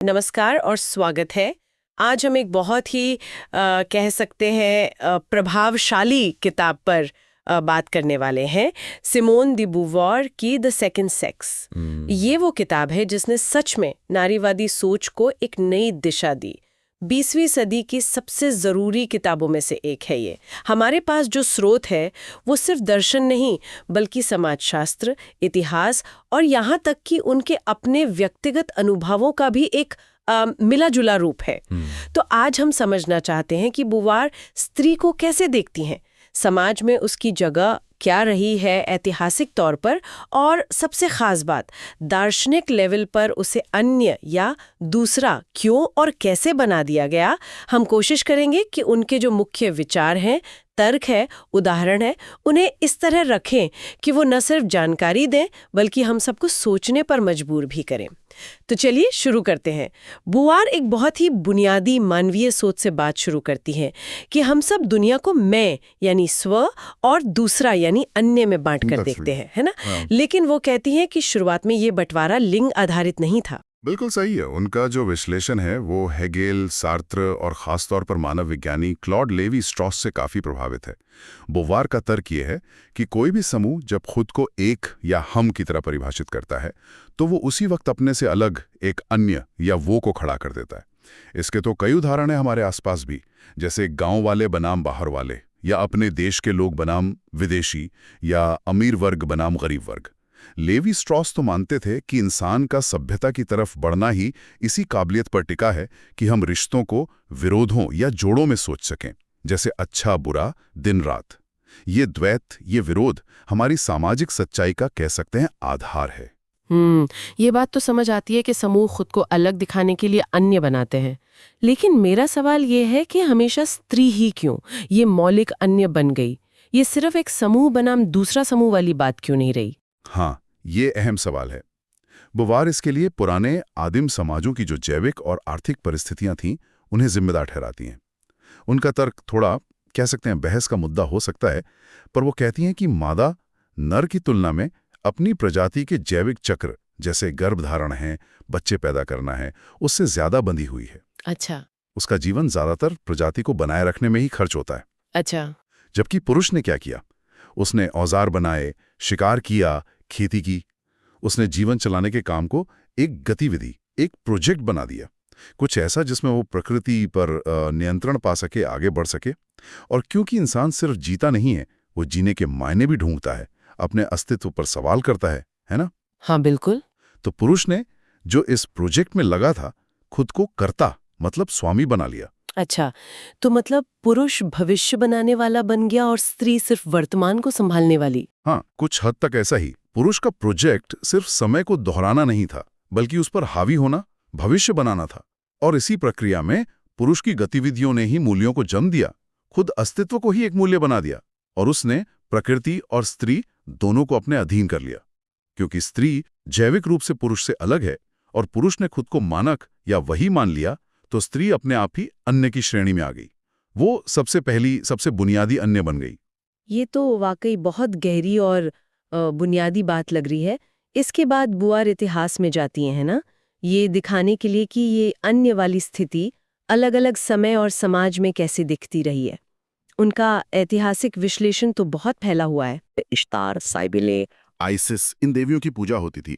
नमस्कार और स्वागत है। आज हम एक बहुत ही कह सकते हैं प्रभावशाली किताब पर बात करने वाले हैं, सिमोन दी बुवॉर की द सेकंड सेक्स। ये वो किताब है जिसने सच में नारीवादी सोच को एक नई दिशा दी। 20वीं सदी की सबसे ज़रूरी किताबों में से एक है ये। हमारे पास जो स्रोत है वो सिर्फ दर्शन नहीं बल्कि समाजशास्त्र, इतिहास और यहाँ तक कि उनके अपने व्यक्तिगत अनुभवों का भी एक मिला जुला रूप है। तो आज हम समझना चाहते हैं कि बुवार स्त्री को कैसे देखती हैं, समाज में उसकी जगह क्या रही है ऐतिहासिक तौर पर, और सबसे खास बात दार्शनिक लेवल पर उसे अन्य या दूसरा क्यों और कैसे बना दिया गया। हम कोशिश करेंगे कि उनके जो मुख्य विचार हैं, तर्क है, उदाहरण है, उन्हें इस तरह रखें कि वो न सिर्फ जानकारी दें बल्कि हम सबको सोचने पर मजबूर भी करें। तो चलिए शुरू करते हैं। बुवार एक बहुत ही बुनियादी मानवीय सोच से बात शुरू करती हैं कि हम सब दुनिया को मैं यानी स्व और दूसरा यानी अन्य में बांट कर देखते हैं, है ना? लेकिन वो कहती हैं कि शुरुआत में ये बंटवारा लिंग आधारित नहीं था। बिल्कुल सही है। उनका जो विश्लेषण है वो हेगेल, सार्त्र और खासतौर पर मानव विज्ञानी क्लॉड लेवी स्ट्रॉस से काफी प्रभावित है। बुवार का तर्क ये है कि कोई भी समूह जब खुद को एक या हम की तरह परिभाषित करता है तो वो उसी वक्त अपने से अलग एक अन्य या वो को खड़ा कर देता है। इसके तो कई उदाहरण हैं हमारे आसपास भी, जैसे गांव वाले बनाम बाहर वाले, या अपने देश के लोग बनाम विदेशी, या अमीर वर्ग बनाम गरीब वर्ग। लेवी स्ट्रॉस तो मानते थे कि इंसान का सभ्यता की तरफ बढ़ना ही इसी काबिलियत पर टिका है कि हम रिश्तों को विरोधों या जोड़ों में सोच सकें, जैसे अच्छा बुरा, दिन रात। ये द्वैत, ये विरोध हमारी सामाजिक सच्चाई का कह सकते हैं आधार है। ये बात तो समझ आती है कि समूह खुद को अलग दिखाने के लिए अन्य बनाते हैं, लेकिन मेरा सवाल ये है कि हमेशा स्त्री ही क्यों ये मौलिक अन्य बन गई? ये सिर्फ एक समूह बनाम दूसरा समूह वाली बात क्यों नहीं रही? हाँ, ये अहम सवाल है। बुवार इसके लिए पुराने आदिम समाजों की जो जैविक और आर्थिक परिस्थितियां थीं, उन्हें जिम्मेदार ठहराती हैं। उनका तर्क थोड़ा कह सकते हैं बहस का मुद्दा हो सकता है, पर वो कहती हैं कि मादा नर की तुलना में अपनी प्रजाति के जैविक चक्र, जैसे गर्भधारण है, बच्चे पैदा करना है, उससे ज्यादा बंधी हुई है। अच्छा। उसका जीवन ज्यादातर प्रजाति को बनाए रखने में ही खर्च होता है। अच्छा। जबकि पुरुष ने क्या किया? उसने औजार बनाए, शिकार किया, खेती की। उसने जीवन चलाने के काम को एक गतिविधि, एक प्रोजेक्ट बना दिया, कुछ ऐसा जिसमें वो प्रकृति पर नियंत्रण पा सके, आगे बढ़ सके। और क्योंकि इंसान सिर्फ जीता नहीं है, वो जीने के मायने भी ढूंढता है, अपने अस्तित्व पर सवाल करता है ना? हाँ बिल्कुल। तो पुरुष ने जो इस प्रोजेक्ट में लगा था, खुद को कर्ता मतलब स्वामी बना लिया। अच्छा, तो मतलब पुरुष भविष्य बनाने वाला बन गया और स्त्री सिर्फ वर्तमान को संभालने वाली। हाँ, कुछ हद तक ऐसा ही। पुरुष का प्रोजेक्ट सिर्फ समय को दोहराना नहीं था, बल्कि उस पर हावी होना, भविष्य बनाना था। और इसी प्रक्रिया में पुरुष की गतिविधियों ने ही मूल्यों को जन्म दिया, खुद अस्तित्व को ही एक मूल्य बना दिया। और उसने प्रकृति और स्त्री दोनों को अपने अधीन कर लिया। क्योंकि स्त्री जैविक रूप से पुरुष से अलग है और पुरुष ने खुद को मानक या वही मान लिया, तो स्त्री अपने आप ही अन्य की श्रेणी में आ गई। वो सबसे पहली, सबसे बुनियादी अन्य बन गई। ये तो वाकई बहुत गहरी और बुनियादी बात लग रही है। इसके बाद बुवार इतिहास में जाती हैं, है ना, ये दिखाने के लिए कि ये अन्य वाली स्थिति अलग अलग समय और समाज में कैसे दिखती रही है। उनका ऐतिहासिक विश्लेषण तो बहुत फैला हुआ है। इश्तार, साइबिले, आइसिस, इन देवियों की पूजा होती थी।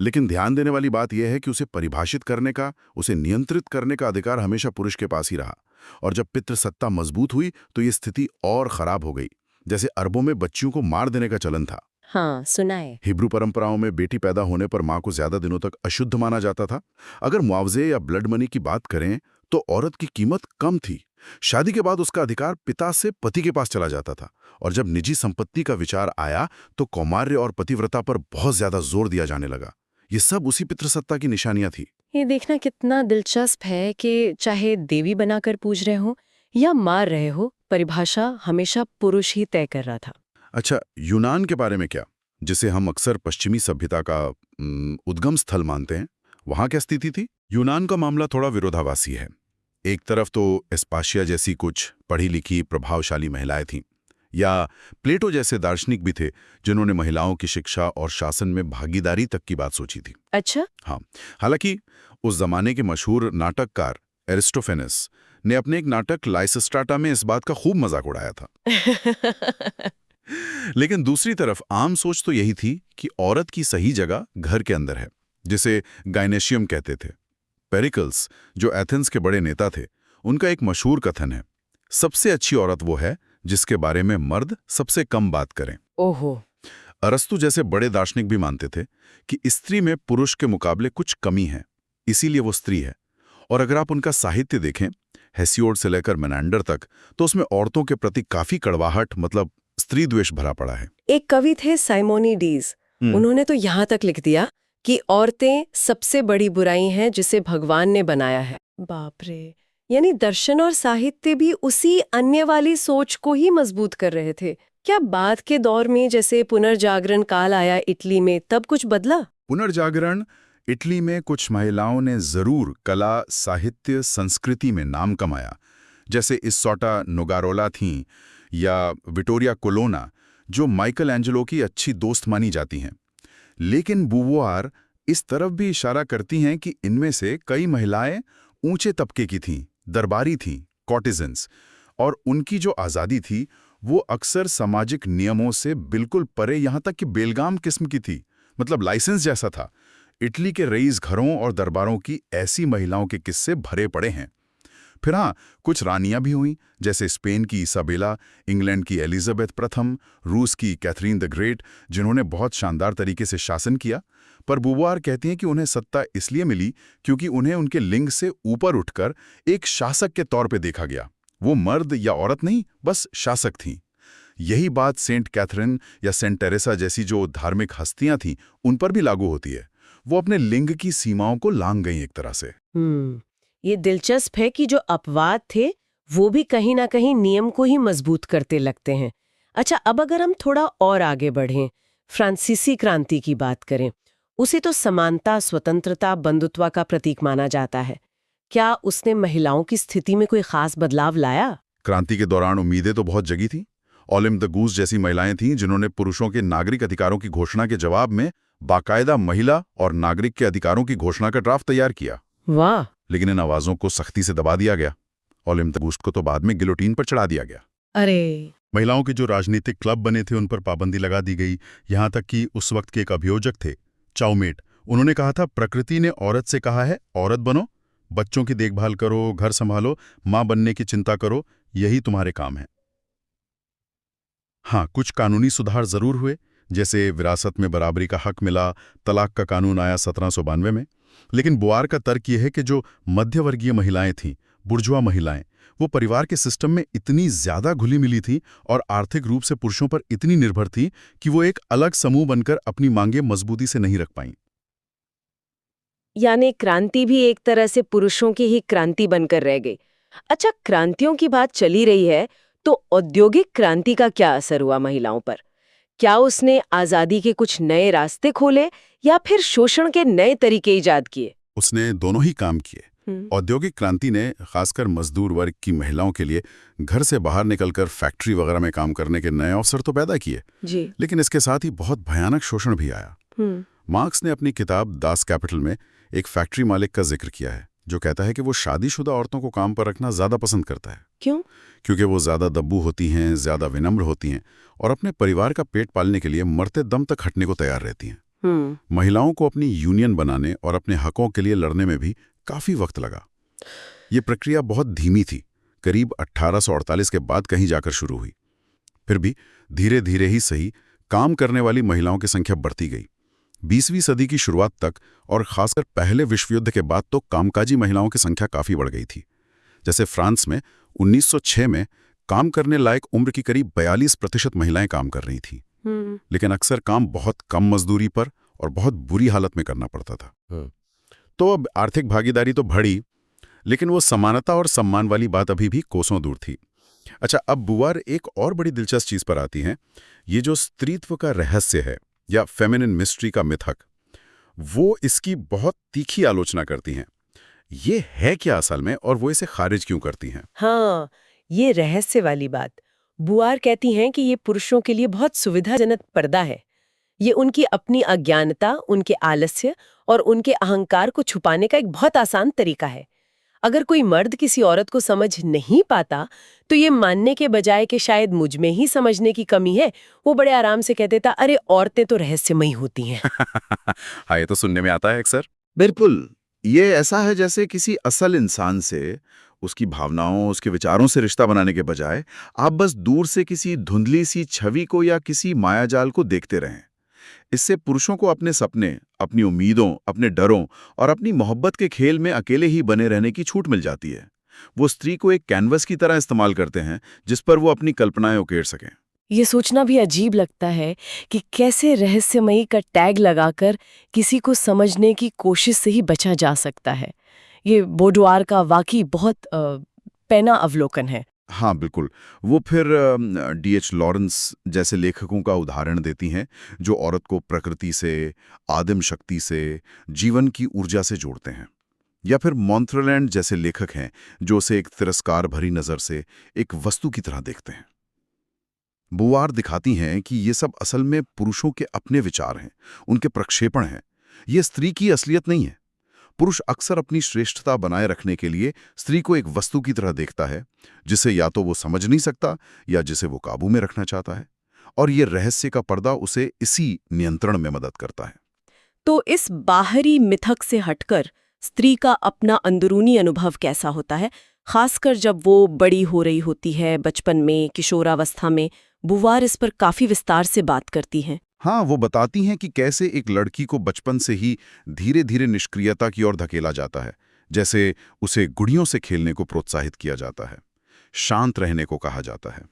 लेकिन ध्यान देने वाली बात यह है कि उसे परिभाषित करने का, उसे नियंत्रित करने का अधिकार हमेशा पुरुष के पास ही रहा। और जब पितृसत्ता मजबूत हुई तो ये स्थिति और खराब हो गई। जैसे अरबों में बच्चियों को मार देने का चलन था। हाँ, सुना है। हिब्रू परंपराओं में बेटी पैदा होने पर मां को ज्यादा दिनों तक अशुद्ध माना जाता था। अगर मुआवजे या ब्लड मनी की बात करें तो औरत की कीमत कम थी। शादी के बाद उसका अधिकार पिता से पति के पास चला जाता था। और जब निजी संपत्ति का विचार आया तो कौमार्य और पतिव्रता पर बहुत ज्यादा जोर दिया जाने लगा। ये सब उसी पितृसत्ता की निशानियां थी। ये देखना कितना दिलचस्प है कि चाहे देवी बनाकर पूज रहे हो या मार रहे हो, परिभाषा हमेशा पुरुष ही तय कर रहा था। अच्छा, यूनान के बारे में क्या, जिसे हम अक्सर पश्चिमी सभ्यता का उद्गम स्थल मानते हैं, वहां क्या स्थिति थी? यूनान का मामला थोड़ा विरोधाभासी है। एक तरफ तो एस्पाशिया जैसी कुछ पढ़ी लिखी प्रभावशाली महिलाएं थीं, या प्लेटो जैसे दार्शनिक भी थे जिन्होंने महिलाओं की शिक्षा और शासन में भागीदारी तक की बात सोची थी। अच्छा। हाँ, हालांकि उस जमाने के मशहूर नाटककार एरिस्टोफेनेस ने अपने एक नाटक लाइसिस्ट्राटा में इस बात का खूब मजाक उड़ाया था। लेकिन दूसरी तरफ आम सोच तो यही थी कि औरत की सही जगह घर के अंदर है, जिसे गायनेशियम कहते थे। पेरिकल्स, जो एथेंस के बड़े नेता थे, उनका एक मशहूर कथन है, सबसे अच्छी औरत वो है जिसके बारे में मर्द सबसे कम बात करें। ओहो। अरस्तु जैसे बड़े दार्शनिक भी मानते थे कि स्त्री में पुरुष के मुकाबले कुछ कमी है, इसीलिए वो स्त्री है। और अगर आप उनका साहित्य देखें, हेसियोड से लेकर मेनांडर तक, तो उसमें औरतों के प्रति काफी कड़वाहट, मतलब स्त्री द्वेष भरा पड़ा है। एक कवि थे साइमोनिडीज, उन्होंने तो यहाँ तक लिख दिया कि औरतें सबसे बड़ी बुराई हैं जिसे भगवान ने बनाया है। बाप रे, यानी दर्शन और साहित्य भी उसी अन्य वाली सोच को ही मजबूत कर रहे थे। क्या बाद के दौर में जैसे पुनर्जागरण काल आया इटली में, तब कुछ बदला? पुनर्जागरण इटली में कुछ महिलाओं ने जरूर कला, साहित्य, संस्कृति में नाम कमाया, जैसे इस्सोटा नोगारोला थीं या विटोरिया कोलोना, जो माइकल एंजेलो की अच्छी दोस्त मानी जाती हैं। लेकिन बुवोआर इस तरफ भी इशारा करती हैं कि इनमें से कई महिलाएं ऊंचे तबके की थीं, दरबारी थीं, कॉर्टिजन्स, और उनकी जो आज़ादी थी वो अक्सर सामाजिक नियमों से बिल्कुल परे, यहाँ तक कि बेलगाम किस्म की थी, मतलब लाइसेंस जैसा था। इटली के रईस घरों और दरबारों की ऐसी महिलाओं के किस्से भरे पड़े हैं। फिर हाँ, कुछ रानियां भी हुईं, जैसे स्पेन की इसाबेला, इंग्लैंड की एलिजाबेथ प्रथम, रूस की कैथरीन द ग्रेट, जिन्होंने बहुत शानदार तरीके से शासन किया। पर बुवोआर कहती हैं कि उन्हें सत्ता इसलिए मिली क्योंकि उन्हें उनके लिंग से ऊपर उठकर एक शासक के तौर पे देखा गया। वो मर्द या औरत नहीं, बस शासक थीं। यही बात सेंट कैथरीन या सेंट टेरेसा जैसी जो धार्मिक हस्तियां थीं, उन पर भी लागू होती है। वो अपने लिंग की सीमाओं को लांघ गईं एक तरह से। ये दिलचस्प है कि जो अपवाद थे वो भी कहीं ना कहीं नियम को ही मजबूत करते लगते हैं। अच्छा, अब अगर हम थोड़ा और आगे बढ़ें, फ्रांसीसी क्रांति की बात करें, उसे तो समानता, स्वतंत्रता, बंधुत्व का प्रतीक माना जाता है। क्या उसने महिलाओं की स्थिति में कोई खास बदलाव लाया? क्रांति के दौरान उम्मीदें तो बहुत जगी थी। ओलिम द गूस जैसी महिलाएं थीं जिन्होंने पुरुषों के नागरिक अधिकारों की घोषणा के जवाब में बाकायदा महिला और नागरिक के अधिकारों की घोषणा का ड्राफ्ट तैयार किया। वाह! लेकिन इन आवाजों को सख्ती से दबा दिया गया। ओलिम द गूस को तो बाद में गिलोटीन पर चढ़ा दिया गया। अरे! महिलाओं के जो राजनीतिक क्लब बने थे उन पर पाबंदी लगा दी गई। यहाँ तक कि उस वक्त के एक अभियोजक थे, चाउमेट, उन्होंने कहा था, प्रकृति ने औरत से कहा है औरत बनो, बच्चों की देखभाल करो, घर संभालो, मां बनने की चिंता करो, यही तुम्हारे काम है। हाँ, कुछ कानूनी सुधार जरूर हुए, जैसे विरासत में बराबरी का हक मिला, तलाक का कानून आया 1792 में। लेकिन बुआर का तर्क यह है कि जो मध्यवर्गीय महिलाएं थीं, बुर्जुआ महिलाएं, वो परिवार के सिस्टम में इतनी ज्यादा घुली मिली थी और आर्थिक रूप से पुरुषों पर इतनी निर्भर थी कि वो एक अलग समूह बनकर अपनी मांगें मजबूती से नहीं रख पाईं। यानी क्रांति भी एक तरह से पुरुषों की ही क्रांति बनकर रह गई। अच्छा, क्रांतियों की बात चली रही है, तो औद्योगिक क्रांति का क्या असर हुआ महिलाओं पर? क्या उसने आजादी के कुछ नए रास्ते खोले या फिर शोषण के नए तरीके इजाद किए? उसने दोनों ही काम किए। औद्योगिक क्रांति ने खासकर मजदूर वर्ग की महिलाओं के लिए घर से बाहर निकलकर फैक्ट्री वगैरह में काम करने के नए अवसर तो पैदा किए, लेकिन इसके साथ ही बहुत भयानक शोषण भी आया। मार्क्स ने अपनी किताब दास कैपिटल में एक फैक्ट्री मालिक का जिक्र किया है जो कहता है कि वो शादीशुदा औरतों को काम पर रखना ज्यादा पसंद करता है। क्यों? क्योंकि वो ज्यादा दब्बू होती हैं, ज्यादा विनम्र होती हैं और अपने परिवार का पेट पालने के लिए मरते दम तक हटने को तैयार रहती हैं। महिलाओं को अपनी यूनियन बनाने और अपने हकों के लिए लड़ने में भी काफी वक्त लगा। ये प्रक्रिया बहुत धीमी थी, करीब 1848 के बाद कहीं जाकर शुरू हुई। फिर भी धीरे धीरे ही सही काम करने वाली महिलाओं की संख्या बढ़ती गई। 20वीं सदी की शुरुआत तक और खासकर पहले विश्व युद्ध के बाद तो कामकाजी महिलाओं की संख्या काफी बढ़ गई थी। जैसे फ्रांस में 1906 में काम करने लायक उम्र की करीब 42% महिलाएं काम कर रही थी, लेकिन अक्सर काम बहुत कम मजदूरी पर और बहुत बुरी हालत में करना पड़ता था। तो अब आर्थिक भागीदारी तो बढ़ी, लेकिन वो समानता और सम्मान वाली बात अभी भी कोसों दूर थी। अच्छा, अब बुआर एक और बड़ी दिलचस्प चीज पर आती हैं। ये जो स्त्रीत्व का रहस्य है या फेमिनिन मिस्ट्री का मिथक, वो इसकी बहुत तीखी आलोचना करती हैं। ये है क्या असल में और वो इसे खारिज क्यों करती हैं? हाँ, ये रहस्य वाली बात। बुआर कहती हैं कि ये पुरुषों के लिए बहुत सुविधाजनक पर्दा है। ये उनकी अपनी अज्ञानता, उनके आलस्य और उनके अहंकार को छुपाने का एक बहुत आसान तरीका है। अगर कोई मर्द किसी औरत को समझ नहीं पाता, तो ये मानने के बजाय कि शायद मुझ में ही समझने की कमी है, वो बड़े आराम से कह देता, अरे औरतें तो रहस्यमयी होती हैं। हाँ, ये तो सुनने में आता है अक्सर। बिल्कुल। ये ऐसा है जैसे किसी असल इंसान से, उसकी भावनाओं, उसके विचारों से रिश्ता बनाने के बजाय आप बस दूर से किसी धुंधली सी छवि को या किसी मायाजाल को देखते रहें। इससे पुरुषों को अपने सपने, अपनी उम्मीदों, अपने डरों और अपनी मोहब्बत के खेल में अकेले ही बने रहने की छूट मिल जाती है। वो स्त्री को एक कैनवस की तरह इस्तेमाल करते हैं जिस पर वो अपनी कल्पनाएं उकेर सकें। ये सोचना भी अजीब लगता है कि कैसे रहस्यमयी का टैग लगाकर किसी को समझने की कोशिश से ही बचा जा सकता है। ये बोडुआर का वाकई बहुत पैना अवलोकन है। हाँ बिल्कुल। वो फिर D.H. लॉरेंस जैसे लेखकों का उदाहरण देती हैं जो औरत को प्रकृति से, आदिम शक्ति से, जीवन की ऊर्जा से जोड़ते हैं। या फिर मॉन्थरलैंड जैसे लेखक हैं जो उसे एक तिरस्कार भरी नज़र से एक वस्तु की तरह देखते हैं। बुआर दिखाती हैं कि ये सब असल में पुरुषों के अपने विचार हैं, उनके प्रक्षेपण हैं। ये स्त्री की असलियत नहीं है। पुरुष अक्सर अपनी श्रेष्ठता बनाए रखने के लिए स्त्री को एक वस्तु की तरह देखता है, जिसे या तो वो समझ नहीं सकता या जिसे वो काबू में रखना चाहता है, और ये रहस्य का पर्दा उसे इसी नियंत्रण में मदद करता है। तो इस बाहरी मिथक से हटकर स्त्री का अपना अंदरूनी अनुभव कैसा होता है, खासकर जब वो बड़ी हो रही होती है, बचपन में, किशोरावस्था में? बुवार इस पर काफी विस्तार से बात करती हैं। हाँ, वो बताती हैं कि कैसे एक लड़की को बचपन से ही धीरे धीरे निष्क्रियता की ओर धकेला जाता है। जैसे उसे गुड़ियों से खेलने को प्रोत्साहित किया जाता है, शांत रहने को कहा जाता है,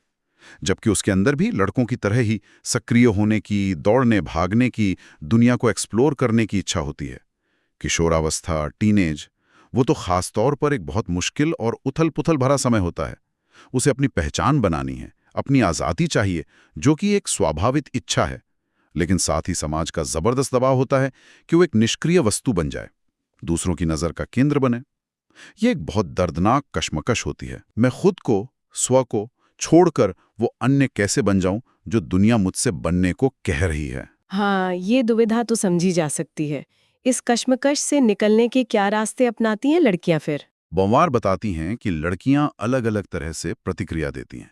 जबकि उसके अंदर भी लड़कों की तरह ही सक्रिय होने की, दौड़ने भागने की, दुनिया को एक्सप्लोर करने की इच्छा होती है। किशोरावस्था, टीनेज, वो तो खास तौर पर एक बहुत मुश्किल और उथल-पुथल भरा समय होता है। उसे अपनी पहचान बनानी है, अपनी आज़ादी चाहिए, जो कि एक स्वाभाविक इच्छा है, लेकिन साथ ही समाज का जबरदस्त दबाव होता है कि वो एक निष्क्रिय वस्तु बन जाए, दूसरों की नज़र का केंद्र बने। ये एक बहुत दर्दनाक कश्मकश होती है। मैं खुद को, स्व को छोड़कर वो अन्य कैसे बन जाऊं जो दुनिया मुझसे बनने को कह रही है। हाँ, ये दुविधा तो समझी जा सकती है। इस कश्मकश से निकलने के क्या रास्ते अपनाती हैं लड़कियां फिर? बुवार बताती हैं कि लड़कियां अलग अलग तरह से प्रतिक्रिया देती हैं।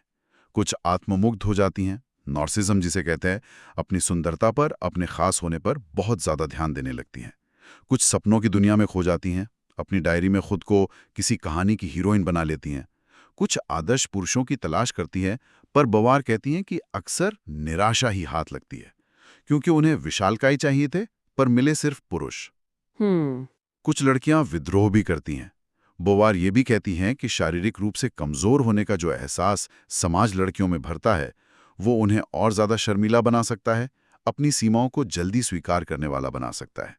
कुछ आत्ममुग्ध हो जाती हैं, नॉर्सिज्म जिसे कहते हैं, अपनी सुंदरता पर, अपने खास होने पर बहुत ज्यादा ध्यान देने लगती हैं। कुछ सपनों की दुनिया में खो जाती हैं, अपनी डायरी में खुद को किसी कहानी की हीरोइन बना लेती हैं। कुछ आदर्श पुरुषों की तलाश करती हैं, पर बुवार कहती हैं कि अक्सर निराशा ही हाथ लगती है, क्योंकि उन्हें विशालकाय चाहिए थे पर मिले सिर्फ पुरुष। कुछ लड़कियां विद्रोह भी करती हैं। बुवार ये भी कहती हैं कि शारीरिक रूप से कमजोर होने का जो एहसास समाज लड़कियों में भरता है, वो उन्हें और ज्यादा शर्मीला बना सकता है, अपनी सीमाओं को जल्दी स्वीकार करने वाला बना सकता है।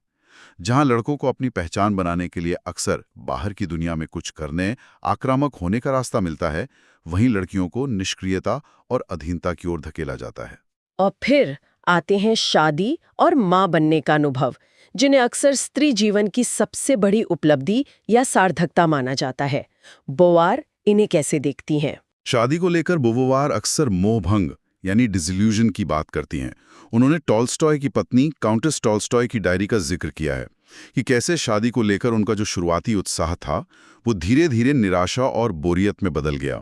जहां लड़कों को अपनी पहचान बनाने के लिए अक्सर बाहर की दुनिया में कुछ करने, आक्रामक होने का रास्ता मिलता है, वहीं लड़कियों को निष्क्रियता और अधीनता की ओर धकेला जाता है। और फिर आते हैं शादी और माँ बनने का अनुभव, जिन्हें अक्सर स्त्री जीवन की सबसे बड़ी उपलब्धि या सार्थकता माना जाता है। बुवार इन्हें कैसे देखती हैं? शादी को लेकर बुवार अक्सर मोहभंग यानी डिसिल्यूजन की बात करती हैं। उन्होंने टॉल्स्टॉय की पत्नी काउंटेस टॉल्स्टॉय की डायरी का जिक्र किया है कि कैसे शादी को लेकर उनका जो शुरुआती उत्साह था, वो धीरे धीरे निराशा और बोरियत में बदल गया।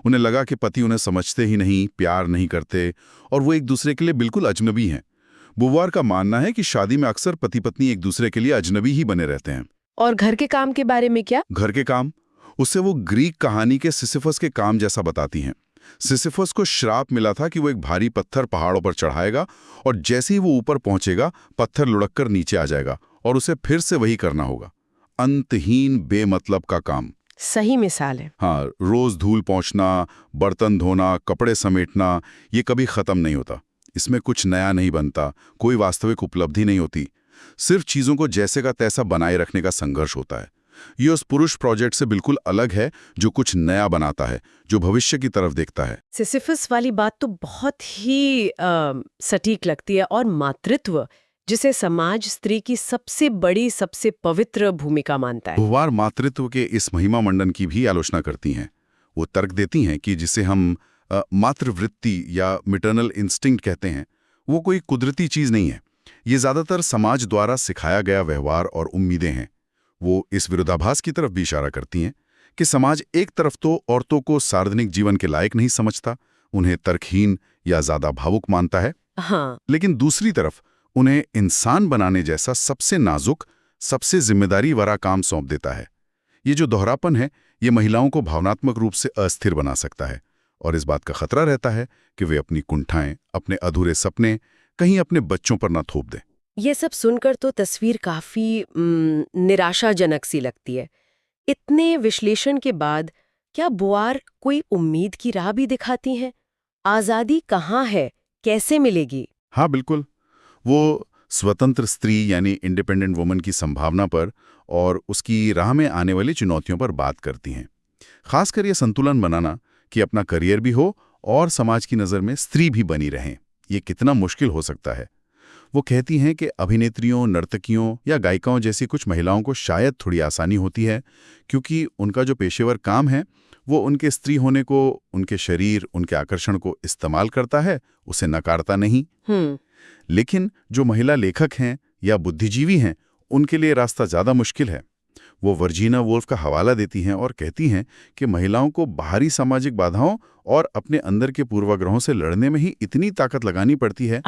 उन्हें लगा कि पति उन्हें समझते ही नहीं, प्यार नहीं करते और वो एक दूसरे के लिए बिल्कुल अजनबी हैं। बुवार का मानना है कि शादी में अक्सर पति पत्नी एक दूसरे के लिए अजनबी ही बने रहते हैं। और घर के काम के बारे में क्या? घर के काम उससे वो ग्रीक कहानी के सिसिफस के काम जैसा बताती हैं। सिसिफस को श्राप मिला था कि वो एक भारी पत्थर पहाड़ों पर चढ़ाएगा और जैसे ही वो ऊपर पहुंचेगा, पत्थर लुढ़ककर नीचे आ जाएगा और उसे फिर से वही करना होगा। अंतहीन बेमतलब का काम। सही मिसाल है। हाँ, रोज धूल पहुंचना, बर्तन धोना, कपड़े समेटना, ये कभी खत्म नहीं होता। इसमें कुछ नया नहीं बनता, कोई वास्तविक उपलब्धि नहीं होती, सिर्फ चीजों को जैसे का तैसा बनाए रखने का संघर्ष होता है। ये उस पुरुष प्रोजेक्ट से बिल्कुल अलग है जो कुछ नया बनाता है, जो भविष्य की तरफ देखता है। सिसिफस वाली बात तो बहुत ही सटीक लगती है। और मातृत्व, जिसे समाज स्त्री की सबसे बड़ी, सबसे पवित्र भूमिका मानता है। बुवार मातृत्व के इस महिमा मंडन की भी आलोचना करती हैं। वो तर्क देती हैं कि जिसे हम मातृवृत्ति या मिटरनल इंस्टिंक्ट कहते हैं, वो कोई कुदरती चीज नहीं है। ये ज्यादातर समाज द्वारा सिखाया गया व्यवहार और उम्मीदें हैं। वो इस विरोधाभास की तरफ भी इशारा करती हैं कि समाज एक तरफ तो औरतों को सार्वजनिक जीवन के लायक नहीं समझता, उन्हें तर्कहीन या ज्यादा भावुक मानता है, हाँ, लेकिन दूसरी तरफ उन्हें इंसान बनाने जैसा सबसे नाजुक, सबसे जिम्मेदारी वाला काम सौंप देता है। ये जो दोहरापन है, ये महिलाओं को भावनात्मक रूप से अस्थिर बना सकता है और इस बात का खतरा रहता है कि वे अपनी कुंठाएं, अपने अधूरे सपने कहीं अपने बच्चों पर ना थोप दें। ये सब सुनकर तो तस्वीर काफी निराशाजनक सी लगती है। इतने विश्लेषण के बाद क्या बुआर कोई उम्मीद की राह भी दिखाती हैं? आजादी कहाँ है, कैसे मिलेगी? हाँ बिल्कुल, वो स्वतंत्र स्त्री यानी इंडिपेंडेंट वुमन की संभावना पर और उसकी राह में आने वाली चुनौतियों पर बात करती हैं। खासकर ये संतुलन बनाना कि अपना करियर भी हो और समाज की नज़र में स्त्री भी बनी रहें, ये कितना मुश्किल हो सकता है। वो कहती हैं कि अभिनेत्रियों, नर्तकियों या गायिकाओं जैसी कुछ महिलाओं को शायद थोड़ी आसानी होती है, क्योंकि उनका जो पेशेवर काम है वो उनके स्त्री होने को, उनके शरीर, उनके आकर्षण को इस्तेमाल करता है, उसे नकारता नहीं। लेकिन जो महिला लेखक हैं या बुद्धिजीवी हैं, उनके लिए रास्ता ज़्यादा मुश्किल है। वो वर्जीना वोल्फ का हवाला देती हैं और कहती हैं कि महिलाओं को बाहरी सामाजिक बाधाओं और अपने अंदर के पूर्वाग्रहों से लड़ने में ही इतनी ताकत लगानी पड़ती है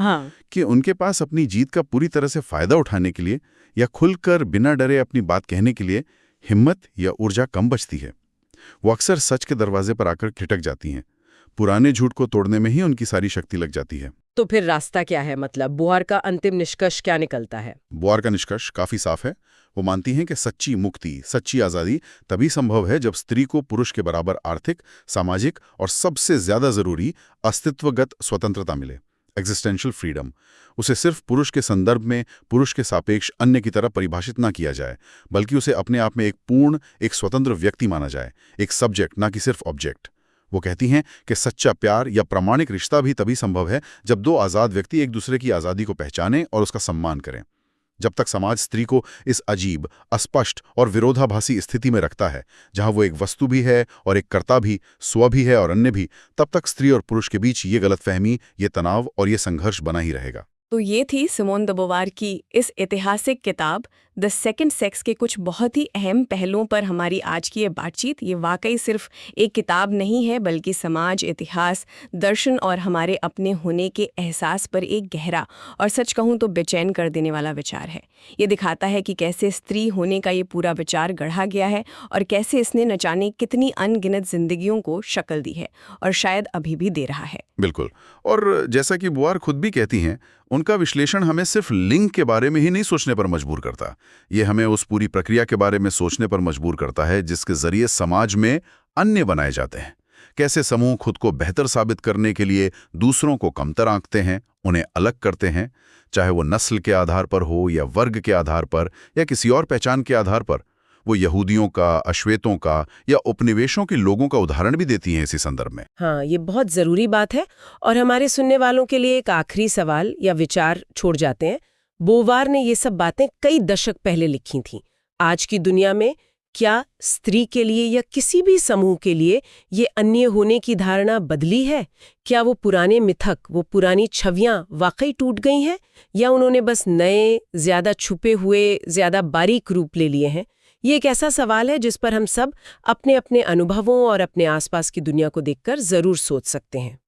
कि उनके पास अपनी जीत का पूरी तरह से फायदा उठाने के लिए या खुलकर बिना डरे अपनी बात कहने के लिए हिम्मत या ऊर्जा कम बचती है। वो अक्सर सच के दरवाजे पर आकर खिटक जाती हैं। पुराने झूठ को तोड़ने में ही उनकी सारी शक्ति लग जाती है। तो फिर रास्ता क्या है? मतलब बुआर का अंतिम निष्कर्ष क्या निकलता है? बुआर का निष्कर्ष काफी साफ है। वो मानती हैं कि सच्ची मुक्ति, सच्ची आज़ादी तभी संभव है जब स्त्री को पुरुष के बराबर आर्थिक, सामाजिक और सबसे ज्यादा जरूरी अस्तित्वगत स्वतंत्रता मिले, एग्जिस्टेंशियल फ्रीडम। उसे सिर्फ पुरुष के संदर्भ में, पुरुष के सापेक्ष अन्य की तरह परिभाषित ना किया जाए, बल्कि उसे अपने आप में एक पूर्ण, एक स्वतंत्र व्यक्ति माना जाए, एक सब्जेक्ट, ना कि सिर्फ ऑब्जेक्ट। वो कहती हैं कि सच्चा प्यार या प्रामाणिक रिश्ता भी तभी संभव है जब दो आज़ाद व्यक्ति एक दूसरे की आज़ादी को पहचानें और उसका सम्मान करें। जब तक समाज स्त्री को इस अजीब, अस्पष्ट और विरोधाभासी स्थिति में रखता है, जहां वो एक वस्तु भी है और एक कर्ता भी, स्व भी है और अन्य भी, तब तक स्त्री और पुरुष के बीच ये गलतफहमी, ये तनाव और ये संघर्ष बना ही रहेगा। तो ये थी सिमोन द बोवार की इस ऐतिहासिक किताब द सेकंड सेक्स के कुछ बहुत ही अहम पहलुओं पर हमारी आज की ये बातचीत। ये वाकई सिर्फ एक किताब नहीं है, बल्कि समाज, इतिहास, दर्शन और हमारे अपने होने के एहसास पर एक गहरा और सच कहूँ तो बेचैन कर देने वाला विचार है। ये दिखाता है कि कैसे स्त्री होने का ये पूरा विचार गढ़ा गया है और कैसे इसने न जाने कितनी अनगिनत जिंदगियों को शक्ल दी है और शायद अभी भी दे रहा है। बिल्कुल, और जैसा कि बुआर खुद भी कहती हैं, उनका विश्लेषण हमें सिर्फ लिंग के बारे में ही नहीं सोचने पर मजबूर करता, ये हमें उस पूरी प्रक्रिया के बारे में सोचने पर मजबूर करता है जिसके जरिए समाज में अन्य बनाए जाते हैं। कैसे समूह खुद को बेहतर साबित करने के लिए दूसरों को कमतर आंकते हैं, उन्हें अलग करते हैं, चाहे वो नस्ल के आधार पर हो या वर्ग के आधार पर या किसी और पहचान के आधार पर। वो यहूदियों का, अश्वेतों का या उपनिवेशों के लोगों का उदाहरण भी देती हैं इसी संदर्भ में। हाँ, ये बहुत जरूरी बात है। और हमारे सुनने वालों के लिए एक आखिरी सवाल या विचार छोड़ जाते हैं। बोवार ने ये सब बातें कई दशक पहले लिखी थीं। आज की दुनिया में क्या स्त्री के लिए या किसी भी समूह के लिए ये अन्य होने की धारणा बदली है? क्या वो पुराने मिथक, वो पुरानी छवियां वाकई टूट गई हैं, या उन्होंने बस नए, ज्यादा छुपे हुए, ज्यादा बारीक रूप ले लिए हैं? ये एक ऐसा सवाल है जिस पर हम सब अपने अपने अनुभवों और अपने आसपास की दुनिया को देखकर जरूर सोच सकते हैं।